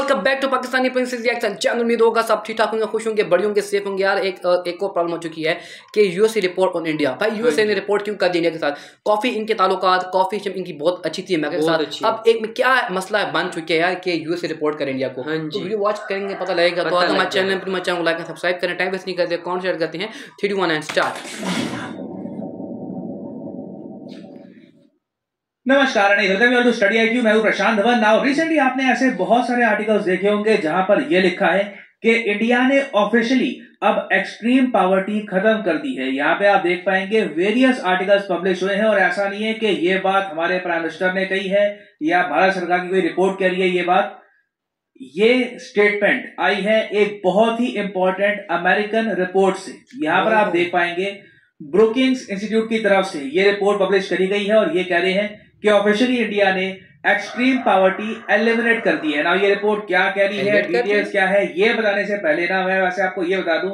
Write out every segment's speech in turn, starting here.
Welcome back to Pakistani princess reaction channel. उम्मीद होगा सब ठीक ठाक होंगे, खुश होंगे, बड़ी होंगे, सेफ होंगे। यार एक और प्रॉब्लम हो चुकी है कि यूएसए रिपोर्ट ऑन इंडिया। भाई यूएसए ने रिपोर्ट क्यों कर दी इंडिया के साथ? कॉफी इनके ताल्लुकात, कॉफी इनकी बहुत अच्छी थी अमेरिका के साथ। अब एक में क्या मसला बन चुके हैं यार कि यूएसए रिपोर्ट कर इंडिया को। तो वीडियो वॉच करेंगे पता लगेगा। तो आज हमारे चैनल पर चैनल लाइक सब्सक्राइब करें, टाइम वेस्ट नहीं करते, कौन शेयर करते हैं। 3 2 1 एंड स्टार्ट। नमस्कार, वेलकम टू स्टडी आईक्यू। मैं हूं प्रशांत धवन। नाउ रिसेंटली आपने ऐसे बहुत सारे आर्टिकल्स देखे होंगे जहां पर यह लिखा है कि इंडिया ने ऑफिशियली अब एक्सट्रीम पॉवर्टी खत्म कर दी है। यहाँ पे आप देख पाएंगे वेरियस आर्टिकल्स पब्लिश हुए हैं और ऐसा नहीं है कि ये बात हमारे प्राइम मिनिस्टर ने कही है या भारत सरकार की कोई रिपोर्ट कह रही है। ये बात, ये स्टेटमेंट आई है एक बहुत ही इंपॉर्टेंट अमेरिकन रिपोर्ट से। यहाँ पर आप देख पाएंगे ब्रुकिंग्स इंस्टीट्यूट की तरफ से ये रिपोर्ट पब्लिश करी गई है और ये कह रहे हैं कि ऑफिशियली इंडिया ने एक्सट्रीम पॉवर्टी एलिमिनेट कर दी है। ना ये रिपोर्ट क्या कह रही है, डिटेल्स क्या है, ये बताने से पहले ना मैं वैसे आपको ये बता दूं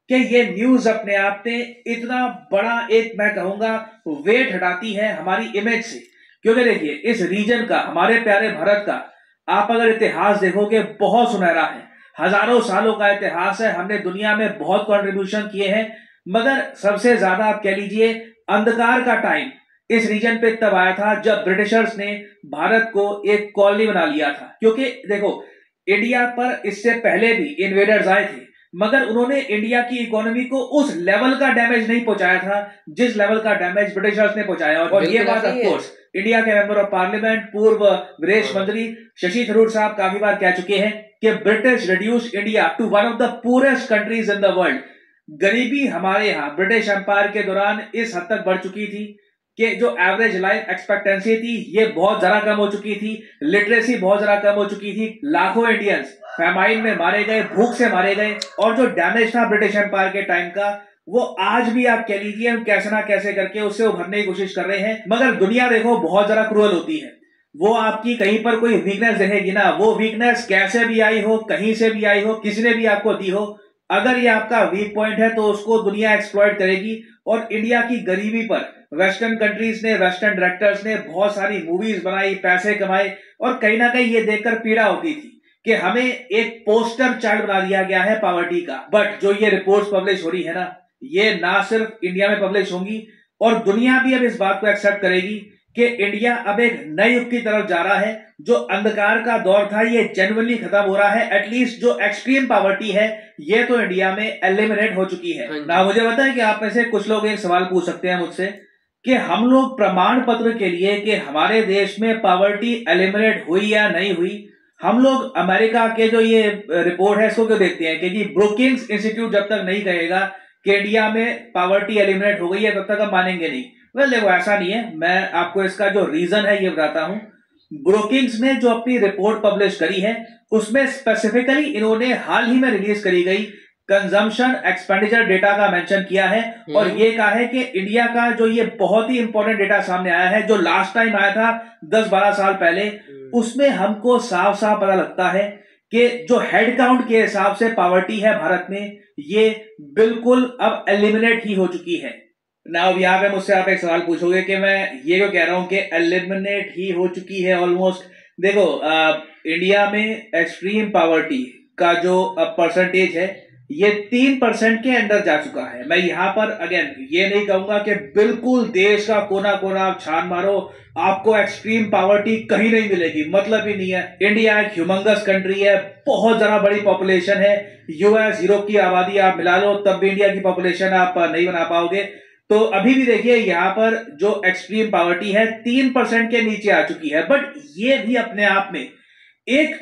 कि ये न्यूज अपने आप में इतना बड़ा एक मैं कहूंगा वेट हटाती है हमारी इमेज से। क्योंकि देखिए इस रीजन का, हमारे प्यारे भारत का आप अगर इतिहास देखोगे बहुत सुनहरा है। हजारों सालों का इतिहास है, हमने दुनिया में बहुत कंट्रीब्यूशन किए हैं, मगर सबसे ज्यादा आप कह लीजिए अंधकार का टाइम इस रीजन पे तब आया था जब ब्रिटिशर्स ने भारत को एक कॉलोनी बना लिया था। क्योंकि देखो इंडिया पर इससे पहले भी इन्वेडर्स आए थे, मगर उन्होंने इंडिया की इकोनॉमी को उस लेवल का डैमेज नहीं पहुंचाया था जिस लेवल का डैमेज ब्रिटिशर्स ने पहुंचाया। और ये बात ऑफ कोर्स इंडिया के मेंबर ऑफ पार्लियामेंट, पूर्व विदेश मंत्री शशि थरूर साहब काफी बार कह चुके हैं कि British reduce India to one of the poorest countries in the world. गरीबी हमारे यहाँ ब्रिटिश एम्पायर के दौरान इस हद तक बढ़ चुकी थी कि जो एवरेज लाइफ एक्सपेक्टेंसी थी ये बहुत ज्यादा कम हो चुकी थी, लिटरेसी बहुत ज्यादा कम हो चुकी थी, लाखों इंडियंस फैमाइन में मारे गए, भूख से मारे गए। और जो डैमेज था ब्रिटिश एम्पायर के टाइम का वो आज भी आप कह लीजिए हम कैसे ना कैसे करके उससे उभरने की कोशिश कर रहे हैं। मगर दुनिया देखो बहुत ज्यादा क्रूअल होती है, वो आपकी कहीं पर कोई वीकनेस देखेगी ना, वो वीकनेस कैसे भी आई हो, कहीं से भी आई हो, किसी ने भी आपको दी हो, अगर ये आपका वीक पॉइंट है तो उसको दुनिया एक्सप्लॉइट करेगी। और इंडिया की गरीबी पर वेस्टर्न कंट्रीज ने, वेस्टर्न डायरेक्टर्स ने बहुत सारी मूवीज बनाई, पैसे कमाए, और कहीं ना कहीं ये देखकर पीड़ा होती थी कि हमें एक पोस्टर चार्ट बना दिया गया है पॉवर्टी का। बट जो ये रिपोर्ट्स पब्लिश हो रही है ना, ये ना सिर्फ इंडिया में पब्लिश होंगी और दुनिया भी अब इस बात को एक्सेप्ट करेगी कि इंडिया अब एक नए युग की तरफ जा रहा है। जो अंधकार का दौर था ये जेन्युइनली खत्म हो रहा है। एटलीस्ट जो एक्सट्रीम पॉवर्टी है ये तो इंडिया में एलिमिनेट हो चुकी है ना। मुझे पता है कि आप में से कुछ लोग एक सवाल पूछ सकते हैं मुझसे कि हम लोग प्रमाण पत्र के लिए कि हमारे देश में पॉवर्टी एलिमिनेट हुई या नहीं हुई, हम लोग अमेरिका के जो ये रिपोर्ट है इसको क्यों देखते हैं कि जी ब्रुकिंग्स इंस्टीट्यूट जब तक नहीं कहेगा कि इंडिया में पॉवर्टी एलिमिनेट हो गई है तब तक हम मानेंगे नहीं। देखो ऐसा नहीं है, मैं आपको इसका जो रीजन है ये बताता हूं। ब्रुकिंग्स ने जो अपनी रिपोर्ट पब्लिश करी है उसमें स्पेसिफिकली इन्होंने हाल ही में रिलीज करी गई कंजम्पशन एक्सपेंडिचर डेटा का मेंशन किया है और ये कहा है कि इंडिया का जो ये बहुत ही इंपॉर्टेंट डेटा सामने आया है जो लास्ट टाइम आया था 10-12 साल पहले, उसमें हमको साफ साफ पता लगता है कि जो हेड काउंट के हिसाब से पॉवर्टी है भारत में ये बिल्कुल अब एलिमिनेट ही हो चुकी है ना। अब यहाँ पे मुझसे आप एक सवाल पूछोगे कि मैं ये क्यों कह रहा हूं कि एलिमिनेट ही हो चुकी है ऑलमोस्ट। देखो इंडिया में एक्सट्रीम पॉवर्टी का जो परसेंटेज है ये 3% के अंदर जा चुका है। मैं यहाँ पर अगेन ये नहीं कहूंगा कि बिल्कुल देश का कोना कोना आप छान मारो आपको एक्सट्रीम पॉवर्टी कहीं नहीं मिलेगी, मतलब ही नहीं है। इंडिया एक ह्यूमंगस कंट्री है, बहुत ज्यादा बड़ी पॉपुलेशन है। यूएस, यूरोप की आबादी आप मिला लो तब भी इंडिया की पॉपुलेशन आप नहीं बना पाओगे। तो अभी भी देखिए यहाँ पर जो एक्सट्रीम पॉवर्टी है 3% के नीचे आ चुकी है। बट ये भी अपने आप में एक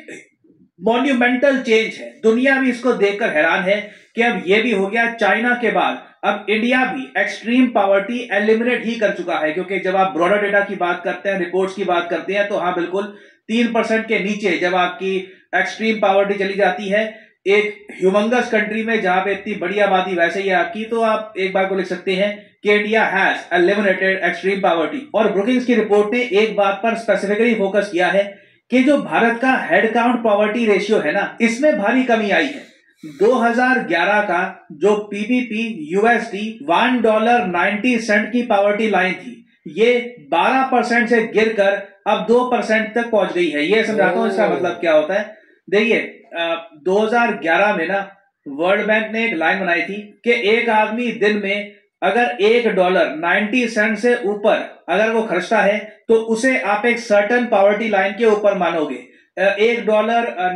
मॉन्यूमेंटल चेंज है। दुनिया भी इसको देखकर हैरान है कि अब ये भी हो गया चाइना के बाद अब इंडिया भी एक्सट्रीम पॉवर्टी एलिमिनेट ही कर चुका है। क्योंकि जब आप ब्रॉडर डेटा की बात करते हैं, रिपोर्ट्स की बात करते हैं तो हाँ बिल्कुल 3% के नीचे जब आपकी एक्सट्रीम पॉवर्टी चली जाती है एक ह्यूमंगस कंट्री में जहां पे इतनी बड़ी आबादी वैसे ही आपकी, तो आप एक बार को लिख सकते हैं कि India has eliminated extreme poverty. और ब्रुकिंग्स की रिपोर्ट ने एक बात पर स्पेसिफिकली फोकस किया है कि जो भारत का हेड काउंट पॉवर्टी रेशियो है ना इसमें भारी कमी आई है। 2011 का जो पीपीपी यूएसडी $1.90 की पॉवर्टी लाइन थी ये 12% से गिरकर अब 2% तक पहुंच गई है। ये समझाता हूं इसका मतलब क्या होता है। देखिए 2011 में ना वर्ल्ड बैंक ने एक लाइन बनाई थी कि एक आदमी दिन में अगर $1 90 सेंट से ऊपर अगर वो खर्चता है तो उसे आप एक सर्टन पॉवर्टी लाइन के ऊपर मानोगे। $1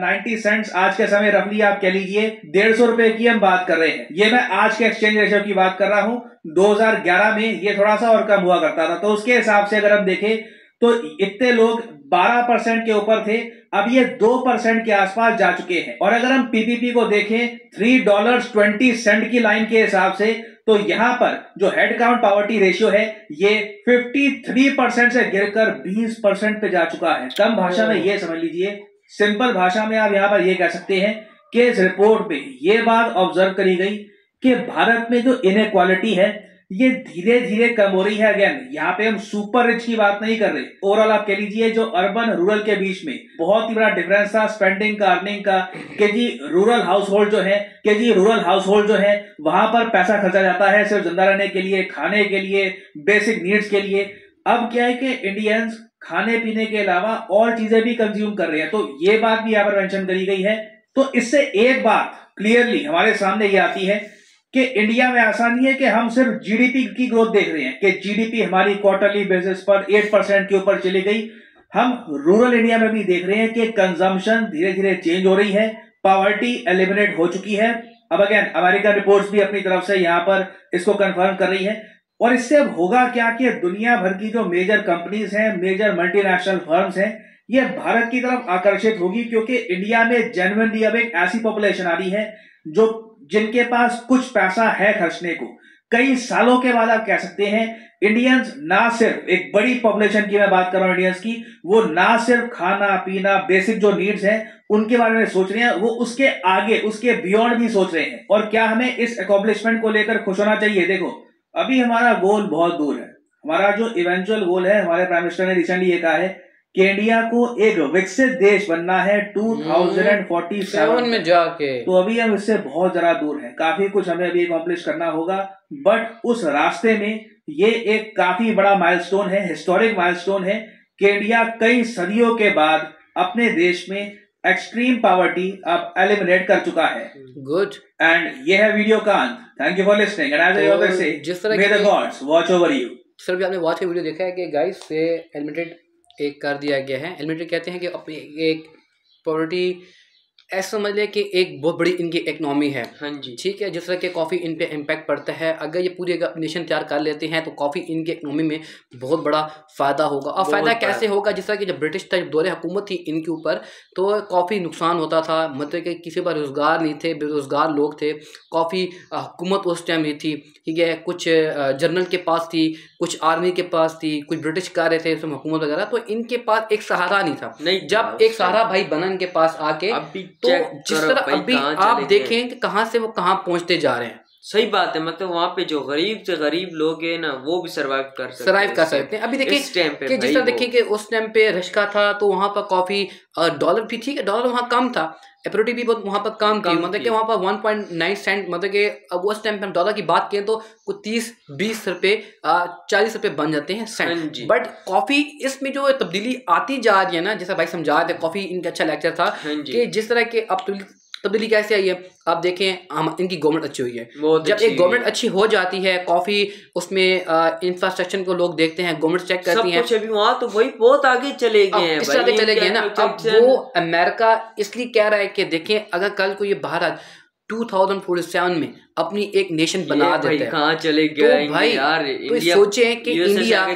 90 सेंट्स आज के समय रफली आप कह लीजिए 150 रुपए की हम बात कर रहे हैं। ये मैं आज के एक्सचेंज रेशियो की बात कर रहा हूं। 2011 में ये थोड़ा सा और कम हुआ करता था, तो उसके हिसाब से अगर हम देखें तो इतने लोग 12% के ऊपर थे, अब ये 2% के आसपास जा चुके हैं। और अगर हम पीपीपी को देखें $3.20 की लाइन के हिसाब से, तो यहां पर जो हेड काउंट पॉवर्टी रेशियो है ये 53% से गिरकर 20% पे जा चुका है। कम भाषा में ये समझ लीजिए, सिंपल भाषा में आप यहां पर ये कह सकते हैं कि इस रिपोर्ट में ये बात ऑब्जर्व करी गई कि भारत में जो इनइक्वालिटी है ये धीरे धीरे कम हो रही है। अगेन यहाँ पे हम सुपर रिच की बात नहीं कर रहे, ओवरऑल आप कह लीजिए जो अर्बन रूरल के बीच में बहुत ही बड़ा डिफरेंस था स्पेंडिंग का, अर्निंग का, कि जी रूरल हाउस होल्ड जो है वहां पर पैसा खर्चा जाता है सिर्फ जिंदा रहने के लिए, खाने के लिए, बेसिक नीड्स के लिए। अब क्या है कि इंडियंस खाने पीने के अलावा और चीजें भी कंज्यूम कर रहे हैं, तो ये बात भी यहाँ पर मेंशन करी गई है। तो इससे एक बात क्लियरली हमारे सामने ये आती है कि इंडिया में ऐसा नहीं है कि हम सिर्फ जीडीपी की ग्रोथ देख रहे हैं कि जीडीपी हमारी क्वार्टरली बेसिस पर 8% के ऊपर चली गई। हम रूरल इंडिया में भी देख रहे हैं कि कंजम्पशन धीरे धीरे चेंज हो रही है, पॉवर्टी एलिमिनेट हो चुकी है। अब अगेन अमेरिकन रिपोर्ट्स भी अपनी तरफ से यहाँ पर इसको कंफर्म कर रही है। और इससे अब होगा क्या कि दुनिया भर की जो मेजर कंपनीज हैं, मेजर मल्टीनेशनल फर्म्स हैं, ये भारत की तरफ आकर्षित होगी, क्योंकि इंडिया में जेन्युइनली अब एक ऐसी पॉपुलेशन आ रही है जिनके पास कुछ पैसा है खर्चने को। कई सालों के बाद आप कह सकते हैं इंडियंस ना सिर्फ, एक बड़ी पॉपुलेशन की मैं बात कर रहा हूं इंडियंस की, वो ना सिर्फ खाना पीना बेसिक जो नीड्स हैं उनके बारे में सोच रहे हैं, वो उसके आगे, उसके बियॉन्ड भी सोच रहे हैं। और क्या हमें इस अकॉम्प्लिशमेंट को लेकर खुश होना चाहिए? देखो अभी हमारा गोल बहुत दूर है, हमारा जो इवेंचुअल गोल है, हमारे प्राइम मिनिस्टर ने रिसेंटली ये कहा है कि इंडिया को एक विकसित देश बनना है 2047 में जाके। तो अभी हम इससे बहुत जरा दूर हैं, काफी कुछ हमें अभी अकॉम्प्लिश करना होगा। बट उस रास्ते में ये एक काफी बड़ा माइलस्टोन है, हिस्टोरिक माइलस्टोन है कि इंडिया कई सदियों के बाद अपने देश में एक्सट्रीम पॉवर्टी अब एलिमिनेट कर चुका है। गुड। एंड ये है वीडियो का अंत। Thank you for listening and as I always say, may the gods watch over you. Sir भी आपने वॉच का वीडियो देखा है कि गाइस से एलिमिनेटेड एक कर दिया गया है। एलिमिनेटेड कहते हैं कि अपनी एक पॉवर्टी ऐसा समझ लें कि एक बहुत बड़ी इनकी इकनॉमी है। हाँ जी, ठीक है, जिस तरह के कॉफ़ी इन पे इम्पैक्ट पड़ता है, अगर ये पूरी नेशन तैयार कर लेते हैं तो कॉफ़ी इनकी इकनॉमी में बहुत बड़ा फ़ायदा होगा। और फ़ायदा कैसे होगा? जिस तरह कि जब ब्रिटिश था, जब दौरे हुकूमत थी इनके ऊपर, तो काफ़ी नुकसान होता था, मतलब कि किसी पर रोज़गार नहीं थे, बेरोज़गार लोग थे। कॉफ़ी हुकूमत उस टाइम नहीं थी, ठीक है, कुछ जनरल के पास थी, कुछ आर्मी के पास थी, कुछ ब्रिटिश कर रहे थे उसमें हुकूमत वगैरह, तो इनके पास एक सहारा नहीं था। नहीं, जब एक सहारा भाई बना इनके पास आके, तो जिस तरह अभी आप देखें कि कहाँ से वो कहाँ पहुंचते जा रहे हैं। सही बात है, मतलब वहाँ पे जो गरीब से गरीब लोग हैं ना, वो भी सरवाइव कर सकते हैं। अभी देखिए कि जिस तरह देखिए कि उस टाइम पे रश का था, तो वहाँ पर कॉफी डॉलर भी, ठीक है, डॉलर वहाँ कम था, एप्रोटी भी बहुत वहाँ पर कम थी, मतलब कि वहाँ पर 1.9 सेंट, मतलब कि अब उस टाइम पे हम डॉलर की बात करें तो कुछ 30-20 रुपये 40 रुपये बन जाते हैं सेंट। बट कॉफ़ी इसमें जो तब्दीली आती जा रही है ना, जैसा भाई समझा रहे थे, कॉफ़ी इनका अच्छा लेक्चर था कि जिस तरह के अब तब्दीली कैसे आई है। आप देखें हम इनकी गवर्नमेंट अच्छी हुई है, जब एक गवर्नमेंट अच्छी हो जाती है, कॉफ़ी उसमें इंफ्रास्ट्रक्चर को लोग देखते हैं, गवर्नमेंट चेक करती है, अभी वहाँ तो वही बहुत आगे चले गए हैं, इससे आगे चले गए ना। अब वो अमेरिका इसलिए कह रहा है कि देखें अगर कल को ये भारत 2047 में अपनी एक नेशन बना देता है, कहाँ चले गए तो भाई यार, तो सोचे कि इंडिया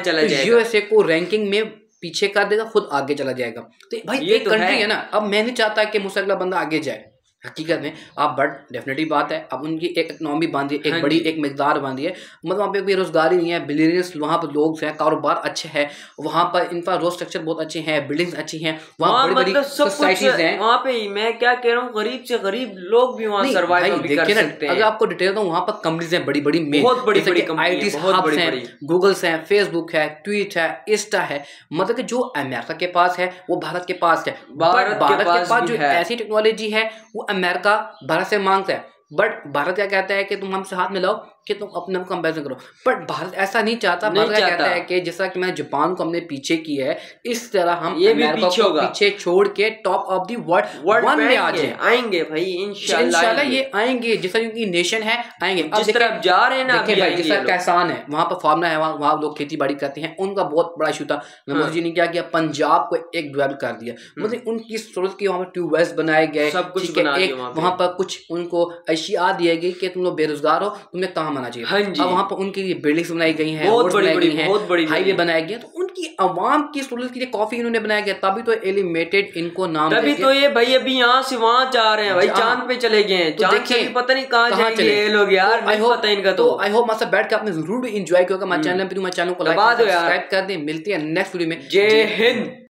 यूएसए को रैंकिंग में पीछे कर देगा, खुद आगे चला जाएगा। तो भाई ये एक कंट्री है ना, अब मैं नहीं चाहता कि मुझसे अगला बंदा आगे जाए हकीकत में। आप बट डेफिनेटली बात है, अब उनकी एक इकनॉमी बांधी है, एक बड़ी एक मकदार बांधी है, मतलब वहाँ पे बेरोजगारी नहीं है, बिलियनियर्स वहाँ पर लोग हैं, कारोबार अच्छे हैं, वहाँ पर इंफ्रास्ट्रक्चर बहुत अच्छे हैं, बिल्डिंग्स अच्छी हैं, वहाँ बड़ी बड़ी सोसाइटीज हैं। वहाँ पे मैं क्या कह रहा हूँ, गरीब से गरीब लोग भी वहाँ सर्वाइव कर सकते हैं। अगर आपको डिटेल दूं, वहाँ पर कंपनीज हैं बड़ी बड़ी, बहुत बड़ी बड़ी IT हब्स हैं, गूगल्स हैं, फेसबुक है, ट्वीट है, इंस्टा है, मतलब कि जो अमेरिका के पास है वो भारत के पास है। भारत के पास जो ऐसी टेक्नोलॉजी है वो अमेरिका भारत से मांगता है, बट भारत क्या कहता है कि तुम हमसे हाथ मिलाओ कि तुम अपने कंपेरिजन करो, बट भारत ऐसा नहीं चाहता। भारत कहता है कि जैसा कि मैंने जापान को हमने पीछे किया है, इस तरह हम ये भी अमेरिका को पीछे छोड़ के top of the world one में आएंगे भाई, इंशाल्लाह ये आएंगे। जैसा क्योंकि नेशन है आएंगे। अब जिस तरफ जा रहे हैं ना, जैसा किसान है वहां पर फार्मर है, वहाँ लोग खेती बाड़ी करते हैं, उनका बहुत बड़ा इशू था। नमोद जी ने क्या किया, पंजाब को एक डेवलप कर दिया, मतलब उनकी जरूरत की वहाँ पर ट्यूबवेल्स बनाए गए, सब कुछ वहाँ पर कुछ उनको अशिया दिए गई कि तुम लोग बेरोजगार हो, तुम्हें काम आना चाहिए। अब वहाँ पर उनके लिए बिल्डिंग्स बनाई गई हैं, बहुत बड़ी हाईवे बनाए गए, तो उनकी आवाम की सहूलत के लिए काफी इन्होंने बनाया गया। तभी तो एलिमेटेड इनको नाम, तभी तो ये भाई अभी यहाँ से वहाँ जा रहे हैं भाई, चांद पे चले गए हैं। चांद से पता नहीं कहाँ जाएंगे ये लोग यार, नहीं पता इनका। तो आई होप मतलब बैठ के आपने जरूर एंजॉय किया। मैं चैनल को लाइक सब्सक्राइब कर दें। मिलती है नेक्स्ट वीडियो में। जय हिंद।